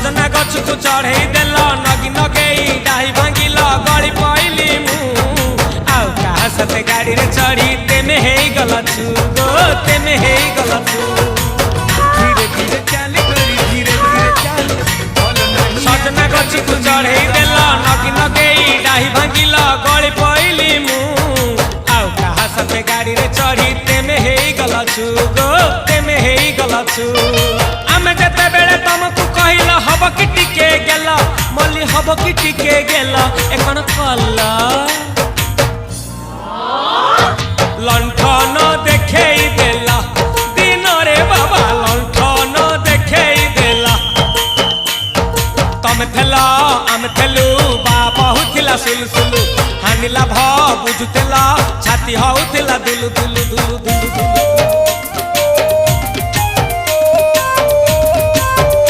सजना गछ को चढ़े देल नगी नगेई डाही भांगिल गली पइली मु आउ कहा सते गाड़ी रे चढ़ी तेमे हेई गलछु गो तेमे हेई गलछु धीरे धीरे चल गोरी धीरे धीरे चल सजना गछ को चढ़े देल नगी नगेई डाही भांगिल गली पइली मु आउ कहा सते गाड़ी रे चढ़ी तेमे हेई गलछु गो तेमे हेई गलछु आमे जते बेले तुमको कहिला हब कि टिके गेला मल्ली हब कि टिके गेला एकन कल्ला लंठन देखेई देला दिन रे बाबा लंठन देखेई देला तमे थेला आमे थेलु बाबा हुथिला सुलु सुलु हानिला भ बुझुतेला छाती हउथिला दुलु दुलु दुलु दुलु